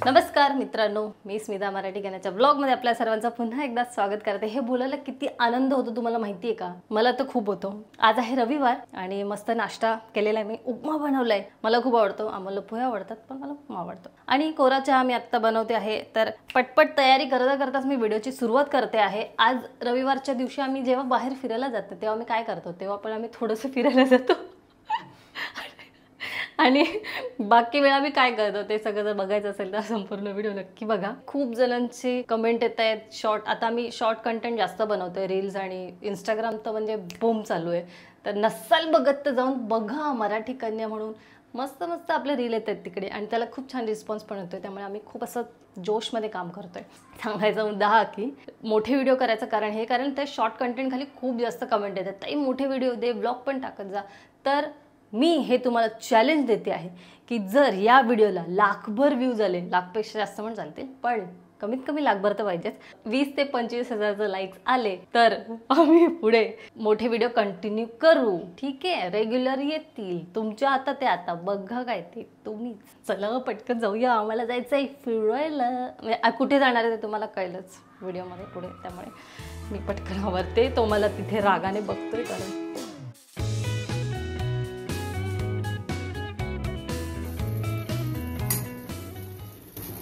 नमस्कार मित्रांनो, मी स्मिता मराठी गाण्याच्या ब्लॉगमध्ये आपल्या सर्वांचं पुन्हा एकदा स्वागत करते। हे बोलायला किती आनंद होतो तुम्हाला माहिती आहे का? मला तर खूप होतो। आज आहे रविवार आणि मस्त नाश्ता केलेला आहे मी। उपमा बनवलाय, मला खूप आवडतो। आम्हाला पोहे आवडतात पण मला उपमा आवडतो आणि कोरा चहा मी आता बनवते आहे। तर पटपट तयारी करता करताच मी व्हिडिओची सुरुवात करते आहे। आज रविवारच्या दिवशी आम्ही जेव्हा बाहेर फिरायला जातो तेव्हा मी काय करतो, तेव्हा पण आम्ही थोडंसं फिरायला जातो आणि बाकी वेळा मी काय करतो ते सगळं जर बघायचं असेल तर संपूर्ण व्हिडिओ नक्की बघा। खूप जणांची कमेंट येत आहेत शॉर्ट, आता मी शॉर्ट कंटेंट जास्त बनवतोय, रील्स आणि इंस्टाग्राम तर म्हणजे बूम चालू आहे। तर नसाल बघत तर जाऊन बघा, मराठी कन्या म्हणून मस्त मस्त आपले रील येतात तिकडे आणि त्याला खूप छान रिस्पॉन्स पण येतोय। त्यामुळे आम्ही खूप असं जोशमध्ये काम करतोय। सांगायचा मुद्दा हा की मोठे व्हिडिओ करायचं कारण हे, कारण त्या शॉर्ट कंटेंट खाली खूप जास्त कमेंट येतात, ताई मोठे व्हिडिओ दे, ब्लॉग पण टाकत जा। तर मी हे तुम्हाला चॅलेंज देते आहे की जर या व्हिडिओला लाखभर व्ह्यूज आले, लाखपेक्षा जास्त पण चालतील पण कमीत कमी लाखभर तर पाहिजेच, 20 ते 25 हजारचे लाईक्स आले तर आम्ही पुढे मोठे व्हिडिओ कंटिन्यू करू। ठीक आहे, रेग्युलर येतील तुमच्या हातात आहे, आता बघा काय ते तुम्ही। चला पटकन जाऊया, आम्हाला जायचं आहे फिरायला। कुठे जाणार आहे ते तुम्हाला कळलंच व्हिडिओमध्ये पुढे, त्यामुळे मी पटकन आवरते। तो मला तिथे रागाने बघतोय कारण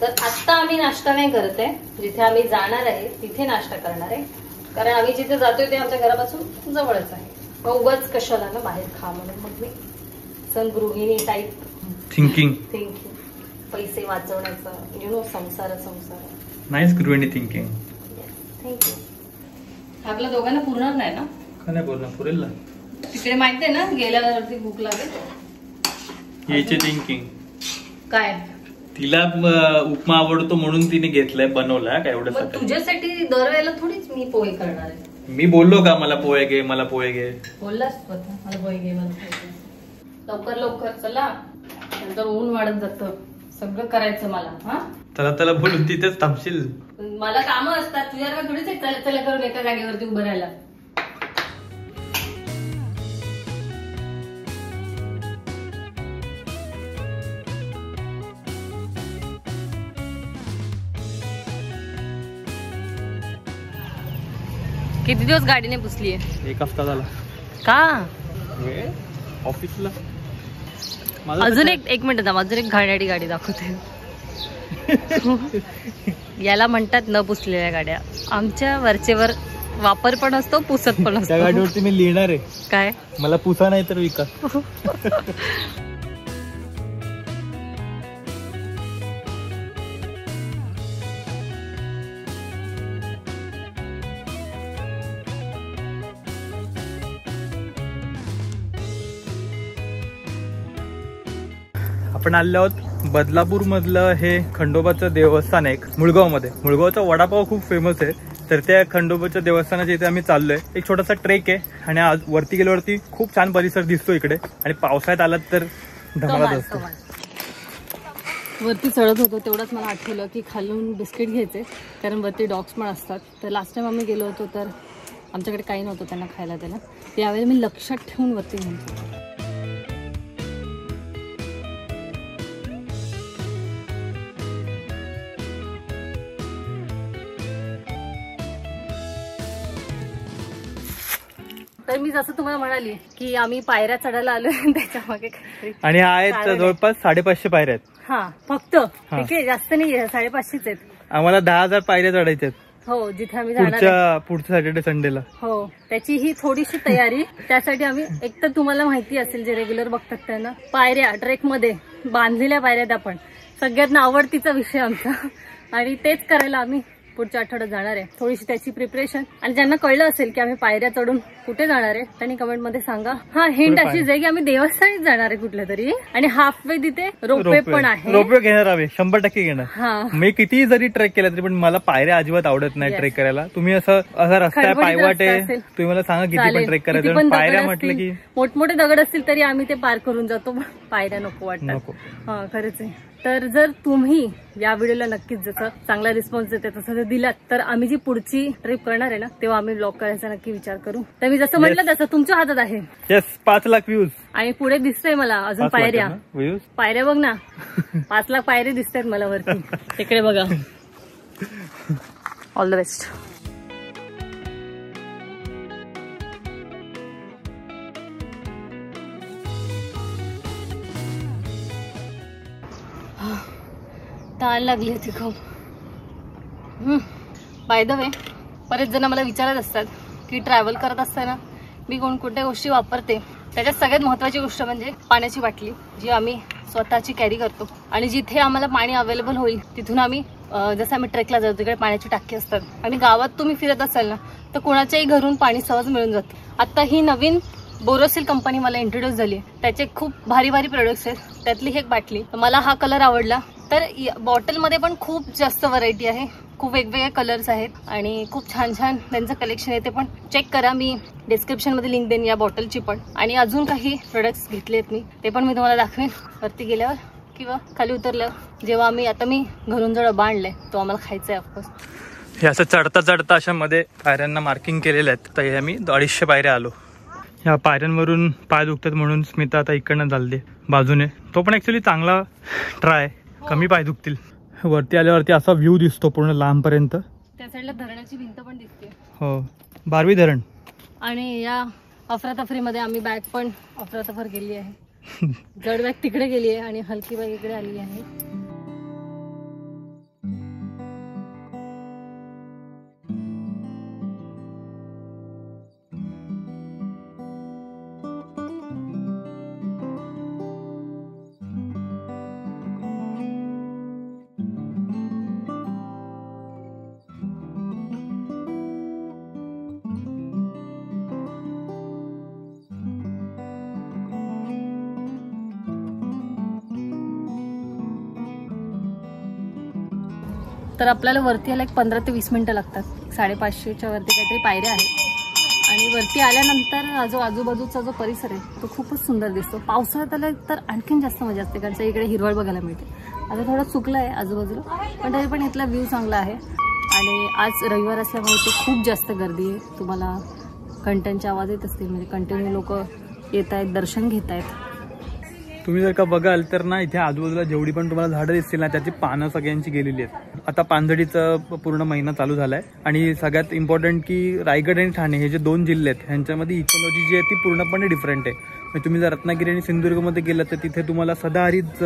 तर आत्ता आम्ही नाश्ता नाही करत आहे, जिथे आम्ही जाणार आहे तिथे नाश्ता करणार आहे। कारण आम्ही जिथे जातोय ते आमच्या घरापासून जवळच आहे, मग उगाच कशाला ना बाहेर खा म्हणून मग मी सण गृहिणी टाईप थिंकिंग पैसे वाचवण्याचं, यु नो, संसार नाईस गृहिणी थिंकिंग। थँक्यू। आपल्या दोघांना पुरणार नाही ना? का नाही पुरणार? पुरेल ना। तिकडे माहिती आहे ना गेल्यावरती भूक लागेल याची थिंकिंग काय? तिला उपमा आवडतो म्हणून तिने घेतलाय, बनवलाय काय एवढं सगळं। तुझ्यासाठी दरवेळेला थोडीच मी पोहे करणार आहे। मी बोललो का मला पोहे घे, मला पोहे घे? बोललास मला पोहे घे, मला पोहे घे। लवकर लवकर चला, नंतर ऊन वाढत जातं, सगळं करायचं मला। हा त्याला बोलून तिथेच थांबशील? मला कामं असतात, तुझ्याकडे थोडीच चला चला करून एका जागेवरती उभं राहायला। किती दिवस गाडीने पुसलीये? 1 हफ्ता झाला। का? ऑफिसला अजून एक मिनिट थांब, अजून एक घाणेरडी गाडी दाखवते। याला म्हणतात न पुसलेल्या गाड्या। आमच्या वरचेवर वापर पण असतो, पुसत पण असतो। त्या गाडीवरती मी लिहिणार आहे काय, मला पुसा नाही तर विका। आपण आलो आहोत बदलापूर मधलं हे खंडोबाचं देवस्थान आहे मुळगाव मध्ये। मुळगावचा वडापाव खूप फेमस आहे, तर त्या खंडोबाच्या देवस्थानाच्या इथे आम्ही चाललोय। एक छोटासा ट्रेक आहे आणि आज वरती गेल्यावरती खूप छान परिसर दिसतो इकडे, आणि पावसाळ्यात आलात तर धमालाच असतो। वरती चढत होतो तेवढंच मला आठवलं की खालून बिस्किट घ्यायचे, कारण वरती डॉग्स पण असतात। तर लास्ट टाइम आम्ही गेलो होतो तर आमच्याकडे काही नव्हतं त्यांना खायला द्यायला, यावेळी मी लक्षात ठेवून वरती घेऊन। तर मी जसं तुम्हाला म्हणाली की आम्ही पायऱ्या चढायला आलोय, त्याच्या मागे आणि आहेत जवळपास 550 पायऱ्या आहेत। हा फक्त, ठीक आहे, जास्त नाही, 550च आहेत। आम्हाला 10,000 पायऱ्या चढायच्या आहेत। हो, जिथे आम्ही जाणार पुढच्या सॅटर्डे संडेला। हो, त्याची ही थोडीशी तयारी। त्यासाठी आम्ही, एक तर तुम्हाला माहिती असेल जे रेग्युलर बघतात त्यांना, पायऱ्या ट्रेक मध्ये बांधलेल्या पायऱ्यात आपण सगळ्यात आवडतीचा विषय आमचा, आणि तेच करायला आम्ही पुढच्या आठवड्यात जाणार आहे। थोडीशी त्याची प्रिपरेशन, आणि ज्यांना कळलं असेल की आम्ही पायऱ्या चढून कुठे जाणार आहे त्यांनी कमेंट मध्ये सांगा। हा, हिंट अशीच आहे की आम्ही देवस्थानीच जाणार आहे कुठल्या तरी, आणि हाफवे तिथे रोपवे पण आहे। रोपवे घेणार आम्ही 100% घेणार। हा, मी किती जरी ट्रेक केला तरी पण मला पायऱ्या अजिबात आवडत नाही ट्रेक करायला। तुम्ही असा रस्ता पायवाट आहे, तुम्ही मला सांगा किती पण ट्रेक करायचं, पायऱ्या म्हटलं की मोठमोठे दगड असतील तरी आम्ही ते पार करून जातो, पायऱ्या नको वाटतात। हा, खरंच आहे। तर जर तुम्ही या व्हिडिओला नक्कीच जसं चांगला रिस्पॉन्स देते तसं जर दिलात तर आम्ही जी पुढची ट्रिप करणार आहे ना तेव्हा आम्ही ब्लॉग करायचा नक्की विचार करू. तर मी जसं म्हटलं तसं तुमच्या हातात आहे. येस 5 लाख व्ह्यूज आणि पुढे दिसतंय मला अजून पायऱ्या पायऱ्या बघ ना 5 लाख पायरे दिसतायत मला वरती. तिकडे बघा. All the best. ताण लागली होती खूप. बाय द वे बरेच जण मला विचारत असतात की ट्रॅव्हल करत असताना मी कोणकोणत्या गोष्टी वापरते. त्याच्यात सगळ्यात महत्त्वाची गोष्ट म्हणजे पाण्याची बाटली जी आम्ही स्वतःची कॅरी करतो. आणि जिथे आम्हाला पाणी अवेलेबल होईल तिथून आम्ही जसं आम्ही ट्रेकला जातो तिकडे पाण्याची टाकी असतात. आणि गावात तुम्ही फिरत असाल ना तर कोणाच्याही घरून पाणी सहज मिळून जातं. आता ही नवीन बोरोसिल कंपनी मला इंट्रोड्यूस झाली. त्याचे खूप भारी भारी प्रोडक्ट्स आहेत. त्यातली एक बाटली मला हा कलर आवडला. तर बॉटलमध्ये पण खूप जास्त व्हरायटी आहे. खूप वेगवेगळे कलर्स आहेत आणि खूप छान छान त्यांचं कलेक्शन आहे. ते पण चेक करा. मी डिस्क्रिप्शनमध्ये लिंक देईन या बॉटलची पण. आणि अजून काही प्रोडक्ट्स घेतले आहेत मी ते पण मी तुम्हाला दाखवेन वरती गेल्यावर किंवा खाली उतरल्यावर. जेव्हा आता मी घरून जो डबा आणलाय तो आम्हाला खायचा आहे ऑफकोर्स. हे असं चढता चढता अशा मध्ये पायऱ्यांना मार्किंग केलेल्या आहेत. तर आम्ही 250 पायऱ्या आलो. या पायऱ्यांवरून पाय दुखतात म्हणून स्मिता आता इकडनं चालली बाजूने. तो पण ऍक्च्युली चांगला ट्राय. कमी पाय दुखतील. वरती आल्यावरती असा व्ह्यू दिसतो पूर्ण लांबपर्यंत. त्या साईडला धरणाची भिंत पण दिसते. हो बारवी धरण. आणि या अफरातफरीमध्ये आम्ही बॅग पण अफरातफर केली आहे. जड बॅग तिकडे गेली आहे आणि हलकी बॅग इकडे आली आहे. तर आपल्याला वरती यायला 15 ते 20 मिनिटं लागतात. 550च्या वरती काहीतरी पायऱ्या आहेत. आणि वरती आल्यानंतर जो आजूबाजूचा जो परिसर आहे तो खूपच सुंदर दिसतो. पावसाळ्यात आला तर आणखीन जास्त मजा असते कारण इकडे हिरवळ बघायला मिळते. आता थोडं चुकलं आहे आजूबाजूला पण तरी पण इथला व्ह्यू चांगला आहे. आणि आज रविवार असल्यामुळे ते खूप जास्त गर्दी आहे. तुम्हाला घंटांचे आवाज येत असतील म्हणजे कंटिन्यू लोक येत आहेत दर्शन घेत आहेत. तुम्ही जर का बघाल तर ना इथे आजूबाजूला जेवढी पण तुम्हाला झाडं दिसतील ना त्याची पानं सगळ्यांची गेलेली आहेत. आता पानझडीचा पूर्ण महिना चालू झालाय. आणि सगळ्यात इम्पॉर्टंट की रायगड आणि ठाणे हे जे 2 जिल्हे आहेत ह्यांच्यामध्ये इकॉलॉजी जी आहे ती पूर्णपणे डिफरंट आहे. तुम्ही जर रत्नागिरी आणि सिंधुदुर्गमध्ये गेलात तर तिथे तुम्हाला सदाहरित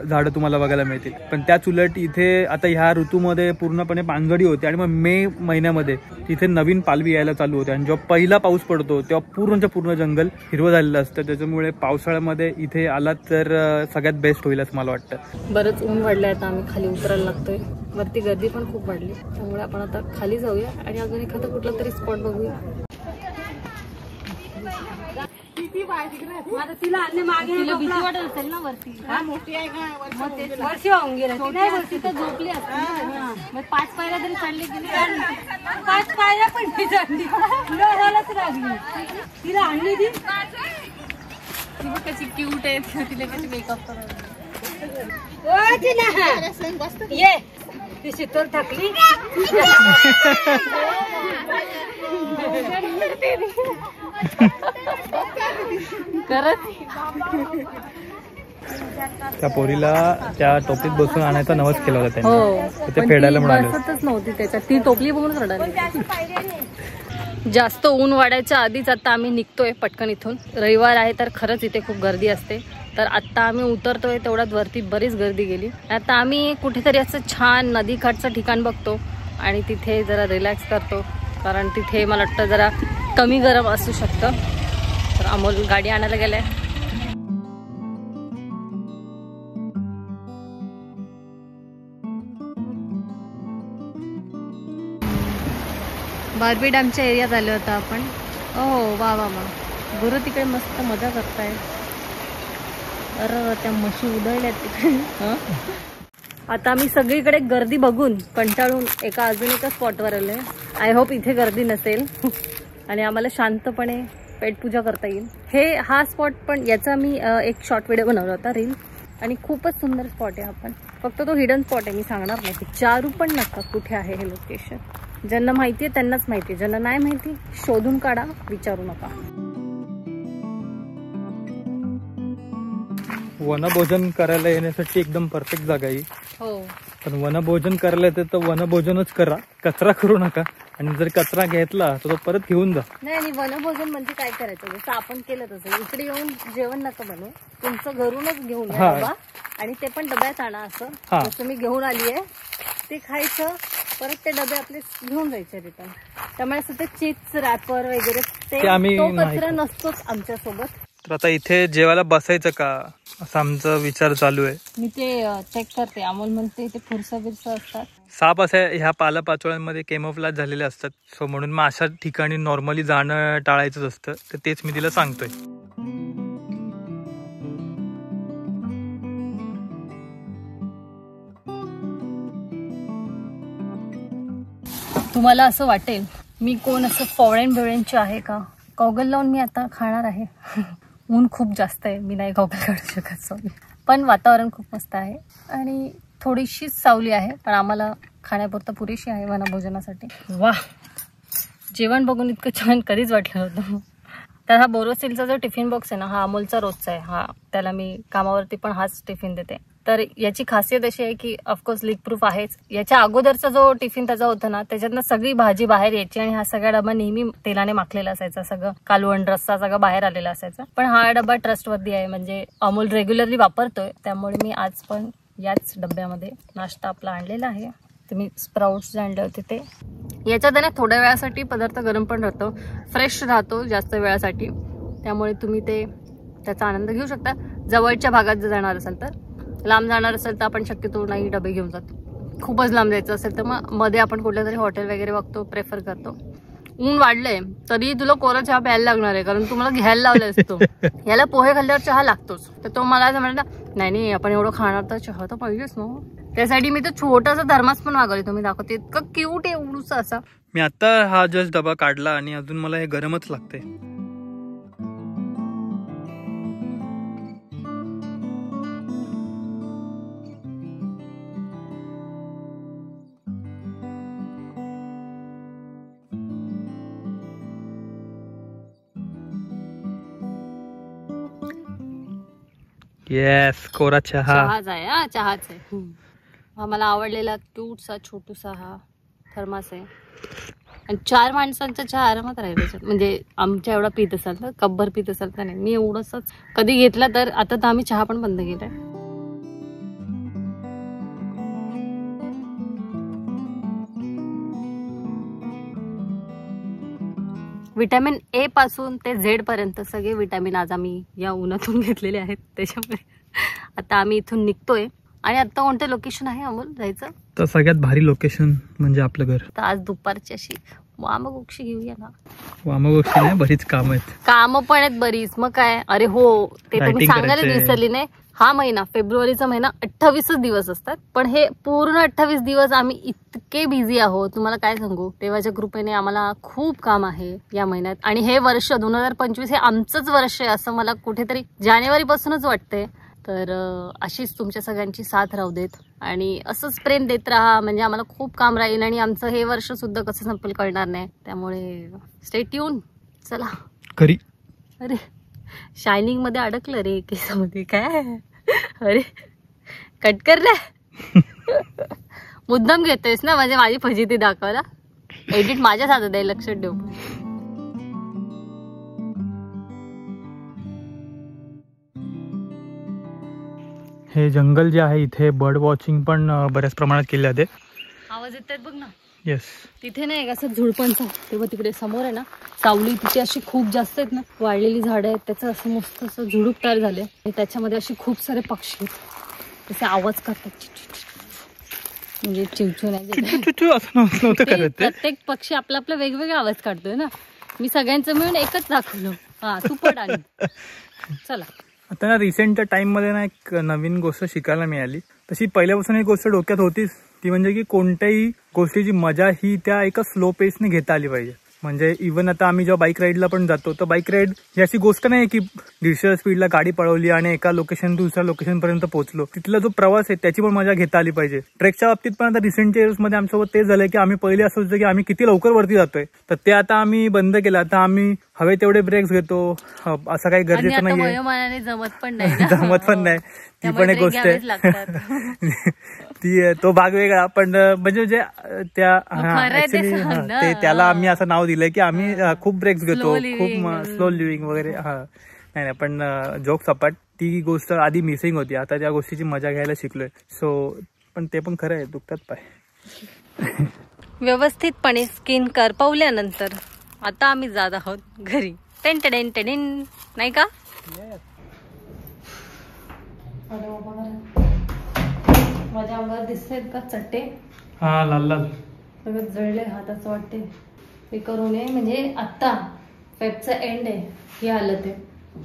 झाडं तुम्हाला बघायला मिळतील. पण त्याच उलट इथे आता ह्या ऋतूमध्ये पूर्णपणे पानझडी होते. आणि मग मे महिन्यामध्ये तिथे नवीन पालवी यायला चालू होते. आणि जेव्हा पहिला पाऊस पडतो तेव्हा पूर्णच्या पूर्ण जंगल हिरवं झालेलं असतं. त्याच्यामुळे पावसाळ्यामध्ये इथे आलात तर सगळ्यात बेस्ट होईल असं मला वाटतं. बरंच ऊन वाढलंय आता आम्ही खाली उतरायला लागतोय. वरती गर्दी पण खूप वाढली त्यामुळे आपण आता खाली जाऊया आणि अजून एखादा कुठला तरी स्पॉट बघूया. तिला भीती वाटत असेल ना वरती. वर्षी होऊन गेला वरती तर झोपली असते. 5 पायऱ्या तरी चढली गेली. 5 पायऱ्या पण ती चढली लागली. तिला आणली ती बघ कशी क्यूट आहे. तिला कशी मेकअप ये ती शीतल थकली. त्या पोरीला त्या टोपलीत बसून आणायचा नवस केला होता त्यांनी. ते फेडायला मिळालं नव्हती त्याच्यात. ती टोपली बघून रडाली. जास्त ऊन वाढायच्या आधीच आता आम्ही निघतोय पटकन इथून. रविवार आहे तर खरंच इथे खूप गर्दी असते. तर आत्ता आम्ही उतरतोय तेवढ्यात वरती बरीच गर्दी गेली. आता आम्ही कुठेतरी असं छान नदीकाठचं ठिकाण बघतो आणि तिथे जरा रिलॅक्स करतो कारण तिथे मला वाटतं जरा कमी गरम असू शकतं. तर अमोल गाडी आणायला गेलाय. बार्बी डॅमच्या एरियात आलो होता आपण. ओ वा वा वा. गुरु तिकडे मस्त मजा करताय. अरे त्या म्हशी उधळल्यात तिकडे. आता आम्ही सगळीकडे गर्दी बघून कंटाळून अजून एका स्पॉटवर आलोय. आय होप इथे गर्दी नसेल आणि आम्हाला शांतपणे पेट पूजा करता येईल. हा स्पॉट पण याचा मी एक शॉर्ट व्हिडिओ बनवला होता रील. आणि खूपच सुंदर स्पॉट आहे. आपण फक्त तो हिडन स्पॉट आहे, मी सांगणार नाही. विचारू पण नका कुठे आहे हे लोकेशन. ज्यांना माहिती आहे त्यांनाच माहिती आहे, ज्यांना नाही माहिती शोधून काढा, विचारू नका. वनभोजन करायला येण्यासाठी एकदम परफेक्ट जागा आहे. हो, पण वनभोजन करायला येते तर वनभोजनच करा, कचरा करू नका. आणि जर कचरा घेतला तर तो परत घेऊन जा. नाही, आणि वनभोजन म्हणजे काय करायचं, जसं आपण केलं तसं इकडे येऊन जेवण नका बनवू, तुमचं घरूनच घेऊन या डबा, आणि ते पण डब्यात आणा. असं जसं मी घेऊन आली आहे ते खायचं, परत ते डबे आपले घेऊन जायचे रिटर्न. त्यामुळे असं ते चिप्स रॅपर वगैरे ते तो कचरा नसतोच आमच्या सोबत. तर आता इथे जेवायला बसायचं का असा आमचा विचार चालू आहे. मी ते चेक करते. अमोल म्हणते ते फुरसा बिरसा असतात, साप असे ह्या पालापाचोळ्यांमध्ये केमोफ्लाज झालेले असतात. सो म्हणून मग अशा ठिकाणी नॉर्मली जाणं टाळायचंच असतं. तर तेच मी तिला सांगतोय. तुम्हाला असं वाटेल मी कोण असं फॉरेन बिवरेनची आहे का, गॉगल लावून मी आता खाणार आहे. ऊन खूप जास्त आहे, मी नाही गॉगल काढू शकत, सॉरी. पण वातावरण खूप मस्त आहे आणि थोडीशी सावली आहे, पण आम्हाला खाण्यापुरतं पुरेशी आहे वनभोजनासाठी. वा, जेवण बघून इतकं छान कधीच वाटलं नव्हतं. तर हा बोरोसिलचा जो टिफिन बॉक्स आहे ना, हा अमोलचा रोजचा आहे. हा त्याला मी कामावरती पण हाच टिफिन देते. तर याची खासियत अशी आहे की ऑफकोर्स लीक प्रूफ आहेच. याच्या अगोदरचा जो टिफिन त्याचा होता ना, त्याच्यातनं सगळी भाजी बाहेर यायची आणि हा सगळा डबा नेहमी तेलाने माखलेला असायचा. सगळं कालवण रस्सा सगळं बाहेर आलेला असायचा. पण हा डबा ट्रस्टवर्दी आहे, म्हणजे अमोल रेग्युलरली वापरतोय, त्यामुळे मी आज पण याच डब्यामध्ये नाश्ता आपला आणलेला आहे. तुम्ही स्प्राउट्स जे आणले होते ते. याच्यात ना थोड्या वेळासाठी पदार्थ गरम पण राहतो, फ्रेश राहतो जास्त वेळासाठी, त्यामुळे तुम्ही ते त्याचा आनंद घेऊ शकता. जवळच्या भागात जर जाणार असाल तर. लांब जाणार असेल तर आपण शक्यतो नाही डबे घेऊन जातो. खूपच लांब जायचं असेल तर मग मध्ये आपण कुठल्या तरी हॉटेल वगैरे बघतो, प्रेफर करतो. ऊन वाढलंय तरी तुला कोरा चहा प्यायला लागणार आहे, कारण तुम्हाला घ्यायला लावला असतो. याला पोहे खाल्ल्यावर चहा लागतोच. तर तो मला असं म्हणला, नाही आपण एवढं खाणार तर चहा तर पाहिजेच ना. त्यासाठी मी तो छोटासा थर्मास पण मागवले, तुम्ही दाखवते. इतकं क्यूट आहे उडूसा असा. मी आता हा जस्ट डबा काढला आणि अजून मला हे गरमच लागते. येस, कोरा चहा. चहाच आहे, हा चहाच आहे. हा मला आवडलेला क्यूटसा छोटूसा हा थर्मास आहे. आणि 4 माणसांचा चहा आरामात राहील त्याच्यात. म्हणजे आमच्या एवढा पित असाल तर, कपभर पित असाल तर नाही. मी एवढंच कधी घेतला तर. आता तर आम्ही चहा पण बंद केलाय. विटॅमिन ए पासून ते झेड पर्यंत सगळे विटॅमिन आज आम्ही या उन्हातून घेतलेले आहेत. त्याच्यामुळे आता आम्ही इथून निघतोय. आणि आता कोणतं लोकेशन आहे अमोल जायचं? तर सगळ्यात भारी लोकेशन म्हणजे आपलं घर. तर आज दुपारची अशी वामगोक्षी घेऊया ना. वामगोक्षी नाही, बरीच काम आहेत. कामं पण आहेत बरीच. मग काय, अरे हो ते तुम्ही सांगायला विसरली नाही. हा महिना, फेब्रुवारीचा महिना 28 दिवस असतात, पण हे पूर्ण 28 दिवस आम्ही इतके बिझी आहोत, तुम्हाला काय सांगू. देवाच्या कृपेने आम्हाला खूप काम आहे या महिन्यात. आणि हे वर्ष 2025 हे आमचंच वर्ष आहे असं मला कुठेतरी जानेवारीपासूनच वाटतंय. तर अशीच तुमच्या सगळ्यांची साथ राहू देत आणि असंच प्रेम देत राहा, म्हणजे आम्हाला खूप काम राहील आणि आमचं हे वर्ष सुद्धा कसं संपेल कळणार नाही. त्यामुळे स्टे ट्यून. चला घरी. अरे शायनिंग मध्ये अडकलं रे केसामध्ये. काय अरे कट कर रे. मुद्दाम घेतोयस ना म्हणजे माझी फजिती दाखवायला. एडिट माझ्याच हातात आहे, लक्षात ठेव. हे जंगल जे आहे इथे बर्ड वॉचिंग पण बऱ्याच प्रमाणात केले जाते. आवाज येत आहेत बघ ना. येस. तिथे नाही असं झुडपांचा, तेव्हा तिकडे समोर आहे ना सावली, तिथे अशी खूप जास्त आहेत ना वाढलेली झाडं आहेत. त्याचं असं मस्त असं झुडूप तयार झाले आणि त्याच्यामध्ये असे खूप सारे पक्षी तसे आवाज करतात. म्हणजे चिवचू नाही, प्रत्येक पक्षी आपला आपला वेगवेगळा आवाज काढतोय ना. मी सगळ्यांचं मिळून एकच दाखवलं. हा तू पण आली. चला. आता ना रिसेंट टाइम मध्ये ना एक नवीन गोष्ट शिकायला मिळाली. तशी पहिल्यापासून एक गोष्ट डोक्यात होतीच, ती म्हणजे की कोणत्याही गोष्टीची मजा ही त्या एका स्लो पेसने घेता आली पाहिजे. म्हणजे इव्हन आता आम्ही जेव्हा बाईक राईडला पण जातो तर बाईक राईड ही अशी गोष्ट नाही की 150 स्पीडला गाडी पळवली आणि एका लोकेशन दुसऱ्या लोकेशन पर्यंत पोहोचलो. तिथला जो प्रवास आहे त्याची पण मजा घेता आली पाहिजे. ट्रेकच्या बाबतीत पण आता रिसेंट इयर्स मध्ये आमच्यासोबत तेच झालंय की आम्ही पहिले असं होतं की आम्ही किती लवकर वरती जातोय, तर ते आता आम्ही बंद केलं. आता आम्ही हवे तेवढे ब्रेक्स घेतो. असं काही गरजेचं नाहीये, जमत पण नाही जमत पण नाही. ती पण एक गोष्ट आहे. ती तो भाग वेगळा. पण म्हणजे जे त्या ऍक्च्युली ते त्याला आम्ही असं नाव दिलंय की आम्ही खूप ब्रेक्स घेतो, खूप स्लो लिव्हिंग वगैरे. नाही पण जोक सपाट, ती गोष्ट आधी मिसिंग होती. आता त्या गोष्टीची मजा घ्यायला शिकलोय. सो पण ते पण खरं आहे, दुखतात पाय. व्यवस्थितपणे स्किन करपवल्यानंतर आता आम्ही जात आहोत घरी. टेन टेन टेन नाही का? माझ्या अंगावर दिसतायत का चट्टे? हा, लाल लाल सगळं जळले हात असं वाटते. हे करू नये. म्हणजे आता फेबचा एंड आहे, ही हालत आहे.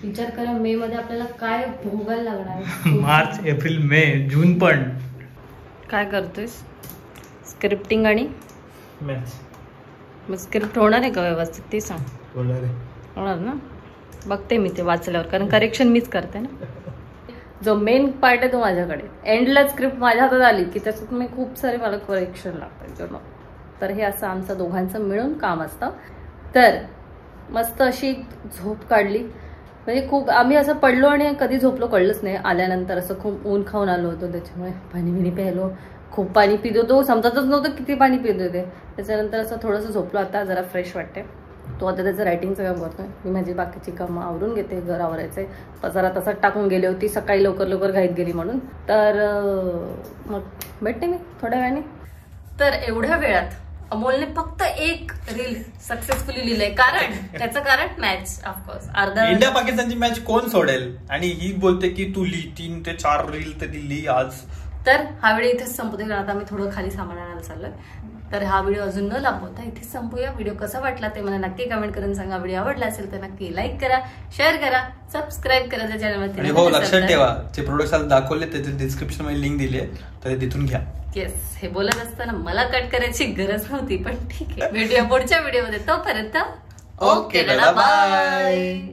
विचार करा मे मध्ये आपल्याला काय भोगायला लागणार आहे. मार्च, एप्रिल, मे, जून पण. काय करतोयस? स्क्रिप्टिंग आणि मॅथ्स. मग स्क्रिप्ट होणार आहे का व्यवस्थित ते सांग. होणार ना? बघते मी ते वाचल्यावर, कारण करेक्शन मीच करते ना. जो मेन पार्ट आहे तो माझ्याकडे. एंडला स्क्रिप्ट माझ्या हातात आली की त्याच्यात मी खूप सारे मला करेक्शन लागतात. तर हे असं आमचं दोघांचं मिळून काम असतं. तर मस्त अशी झोप काढली. म्हणजे खूप आम्ही असं पडलो आणि कधी झोपलो कळलंच नाही. आल्यानंतर असं खूप ऊन खाऊन आलो होतो, त्याच्यामुळे पाणी बिणी प्यायलो, खूप पाणी पित होतो. समजतच नव्हतं किती पाणी पित होते. त्याच्यानंतर असं थोडंसं झोपलो. आता जरा फ्रेश वाटते. तो आता त्याचं रायटिंगचं काम करतोय. मी माझी बाकीची कामं आवरून घेते. घर आवरायचंय. पसारा तसंच टाकून गेली होती सकाळी, लवकर घाईत गेली म्हणून. तर मग भेटते मी थोड्या वेळाने. तर एवढ्या वेळात अमोलने फक्त एक रील सक्सेसफुली लिहिलंय. त्याचं कारण मॅच. ऑफकोर्स अर्धा इंडिया पाकिस्तानची मॅच कोण सोडेल, आणि ही बोलते की तू लिही 3 ते 4 रील तरी लिही आज. तर हा व्हिडिओ इथेच संपतोय, कारण आता मी थोडं खाली सामान आणायला चाललोय. तर हा व्हिडिओ अजून न लांबवता इथेच संपूया. व्हिडिओ कसा वाटला ते मला नक्की कमेंट करून सांगा. व्हिडिओ आवडला असेल तर नक्की लाईक करा, शेअर करा, सबस्क्राईब करा त्या चॅनलवरती. हो, लक्षात ठेवा जे प्रोडक्ट्स दाखवले त्याचे डिस्क्रिप्शन मध्ये लिंक दिली आहे, तर तिथून घ्या. येस, हे बोलत असताना मला कट करायची गरज नव्हती, पण ठीक आहे. भेटूया पुढच्या व्हिडिओमध्ये. तोपर्यंत ओके, बाय.